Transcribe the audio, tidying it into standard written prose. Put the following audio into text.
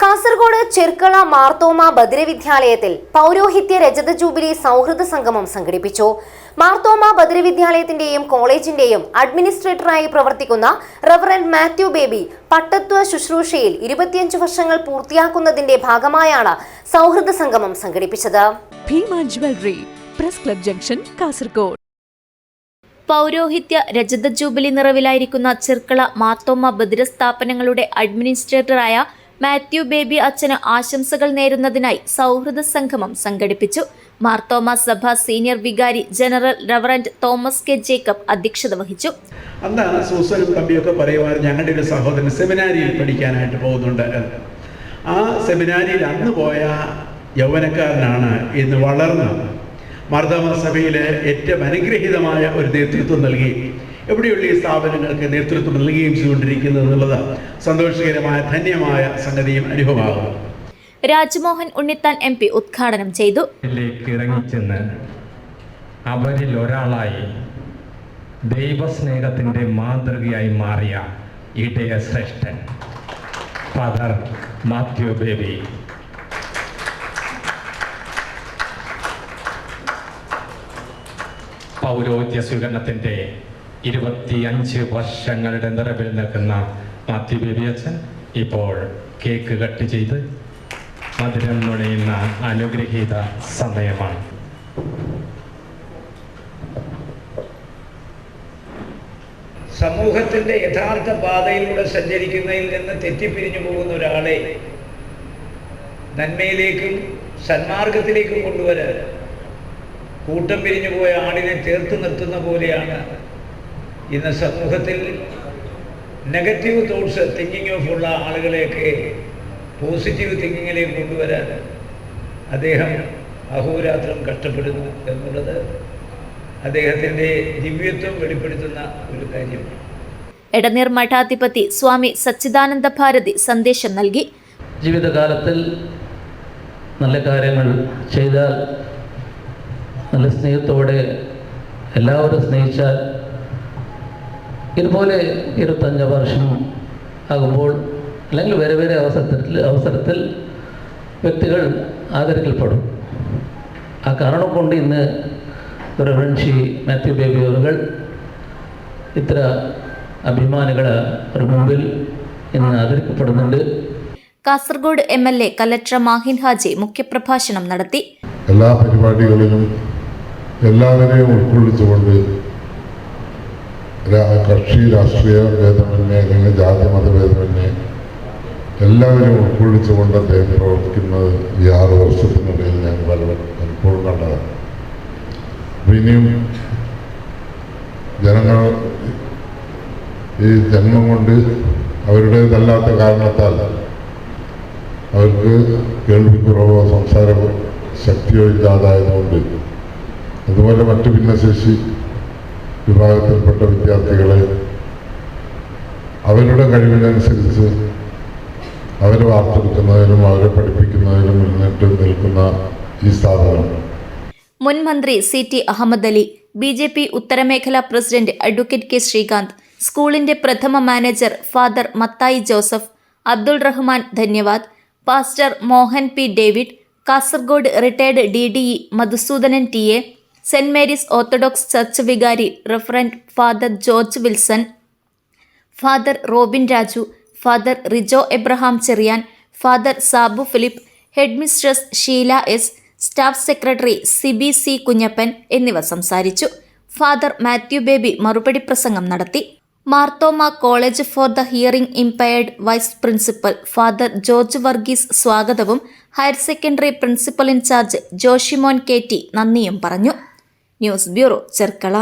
കാസർഗോഡ് ചെർക്കള മാർത്തോമ ബദിരവിദ്യാലയത്തിൽ പൗരോഹിത്യ രജത ജൂബിലി സൗഹൃദ സംഗമം സംഘടിപ്പിച്ചു. മാർത്തോമ ബദിരവിദ്യാലയത്തിന്റെയും കോളേജിന്റെയും അഡ്മിനിസ്ട്രേറ്ററായി പ്രവർത്തിക്കുന്ന റവറന്റ് മാത്യു ബേബി പട്ടത്വ ശുശ്രൂഷയിൽ 25 വർഷങ്ങൾ പൂർത്തിയാക്കുന്നതിന്റെ ഭാഗമായാണ് സൗഹൃദ സംഗമം സംഘടിപ്പിച്ചത്. Press club junction, Kasaragod. പൗരോഹിത്യ രജത ജൂബിലി നിറവിലായിരിക്കുന്ന ചെർക്കള മാർത്തോമ ബദിര സ്ഥാപനങ്ങളുടെ അഡ്മിനിസ്ട്രേറ്ററായ മാത്യു ബേബി അച്ഛന് ആശംസകൾ നേരുന്നതിനായി സൗഹൃദ സംഗമം സംഘടിപ്പിച്ചു. മാർത്തോമ സഭ സീനിയർ വികാരി general reverend Thomas K Jacob അധ്യക്ഷത വഹിച്ചു. അന്ന് സൂസനും തമ്പിയൊക്കെ പറയുവാൻ ഞങ്ങളുടെ ഒരു സഹോദരൻ സെമിനാരിയിൽ പഠിക്കാനായിട്ട് പോകുന്നുണ്ട്. ആ സെമിനാരിയിൽ അന്ന് പോയ യൗവനക്കാരനാണ് ഇന്ന് വളർന്ന് മാർത്തോമ സഭയിലെ ഏറ്റവും അനുഗ്രഹീതമായ ഒരു നേതൃത്വം നൽകി എവിടെയുള്ള ഈ സ്ഥാപനങ്ങൾക്ക് നേതൃത്വം നൽകുകയും ചെയ്തുകൊണ്ടിരിക്കുന്നത് എന്നുള്ളത് സന്തോഷകരമായ ധന്യമായ സംഗതിയും അനുഭവമാകും. രാജ്മോഹൻ ഉണ്ണിത്താൻ MP ഉദ്ഘാടനം ചെയ്തു. ഇറങ്ങിച്ചെന്ന് അവരിൽ ഒരാളായി ദൈവസ്നേഹത്തിൻ്റെ മാതൃകയായി മാറിയ ഇടയ ശ്രേഷ്ഠൻ ഫാദർ മാത്യു ബേബി പൗരോഹിത്യ സ്വീകരണത്തിൻ്റെ 25 വർഷങ്ങളുടെ നിറവിൽ നിൽക്കുന്ന മാത്യു ബേബി അച്ഛൻ ഇപ്പോൾ കേക്ക് കട്ട് ചെയ്ത് മധുരം നുണയുന്ന അനുഗ്രഹീത സമയമാണ്. സമൂഹത്തിൻ്റെ യഥാർത്ഥ പാതയിലൂടെ സഞ്ചരിക്കുന്നതിൽ നിന്ന് തെറ്റിപ്പിരിഞ്ഞു പോകുന്ന ഒരാളെ നന്മയിലേക്കും സന്മാർഗത്തിലേക്കും കൊണ്ടുവരാൻ കൂട്ടം പിരിഞ്ഞു പോയ ആളിനെ ചേർത്ത് നിർത്തുന്ന പോലെയാണ് ഇന്ന് സമൂഹത്തിൽ നെഗറ്റീവ് തോട്ട്സ് തിങ്കിങ് ഓഫ് ഉള്ള ആളുകളെയൊക്കെ പോസിറ്റീവ് തിങ്കിങ്ങിലേക്ക് കൊണ്ടുവരാൻ അദ്ദേഹം അഹോരാത്രം കഷ്ടപ്പെടുന്നു എന്നുള്ളത് അദ്ദേഹത്തിൻ്റെ ദിവ്യത്വം വെളിപ്പെടുത്തുന്ന ഒരു കാര്യമാണ്. എടനീർ മഠാധിപതി സ്വാമി സച്ചിദാനന്ദ ഭാരതി സന്ദേശം നൽകി. ജീവിതകാലത്തിൽ നല്ല കാര്യങ്ങൾ ചെയ്താൽ, നല്ല സ്നേഹത്തോടെ എല്ലാവരും സ്നേഹിച്ചാൽ, ഇതുപോലെ 25 വർഷം ആകുമ്പോൾ അല്ലെങ്കിൽ വേറെ വേറെ അവസരത്തിൽ വ്യക്തികൾ ആദരിക്കപ്പെടും. ആ കാരണം കൊണ്ട് ഇന്ന് റവറന്റ് ശ്രീ മാത്യു ബേബി അവர்கள் ഇത്ര അഭിമാനികളെ മുമ്പിൽ ഇന്ന് ആദരിക്കപ്പെടുന്നുണ്ട്. കാസർഗോഡ് MLA കലക്ടർ മാഹിൻ ഹാജി മുഖ്യപ്രഭാഷണം നടത്തി. എല്ലാ പരിപാടികളിലും എല്ലാവരെയും ഉൾക്കൊള്ളിച്ചുകൊണ്ട് കക്ഷി രാഷ്ട്രീയ ഭേദമന്യേ അല്ലെങ്കിൽ ജാതി മതഭേദമന്യേ എല്ലാവരെയും ഉൾക്കൊള്ളിച്ചുകൊണ്ട് അദ്ദേഹം പ്രവർത്തിക്കുന്നത് ഈ 6 വർഷത്തിനിടയിൽ ഞാൻ പലപ്പോഴും കണ്ടതാണ്. ഇനിയും ജനങ്ങൾ ഈ ജന്മം കൊണ്ട് അവരുടേതല്ലാത്ത കാരണത്താൽ അവർക്ക് കേൾവിക്കുറവോ സംസാര ശക്തിയോ ഇല്ലാതായതുകൊണ്ട് അതുപോലെ മറ്റു ഭിന്നശേഷി വിഭാഗത്തിൽപ്പെട്ട വിദ്യാർത്ഥികളെ അവരുടെ കഴിവിനനുസരിച്ച് അവരെ വാർത്തെടുക്കുന്നതിലും അവരെ പഠിപ്പിക്കുന്നതിലും മുന്നിട്ട് നിൽക്കുന്ന ഈ സ്ഥാപനം മുൻ മന്ത്രി CT അഹമ്മദ് അലി, BJP ഉത്തരമേഖലാ പ്രസിഡന്റ് അഡ്വക്കേറ്റ് K ശ്രീകാന്ത്, സ്കൂളിന്റെ പ്രഥമ manager father Mathai Joseph, Abdul Rahman Dhanyavad, pastor Mohan P David, Kasaragod retired DDE Madhusoodanan TA, സെന്റ് മേരീസ് ഓർത്തഡോക്സ് ചർച്ച് വികാരി റഫറന്റ് father George Wilson, father Robin Raju, father Rijo Abraham Cherian, father Sabu Philip, head mistress Sheela S, staff secretary Sibi C Kunjappan എന്നിവർ സംസാരിച്ചു. ഫാദർ മാത്യു ബേബി മറുപടി പ്രസംഗം നടത്തി. Marthoma college for the hearing impaired vice principal father George Varghese സ്വാഗതവും higher secondary principal in charge Joshimon KT നന്ദിയും പറഞ്ഞു. News bureau, Cherkala.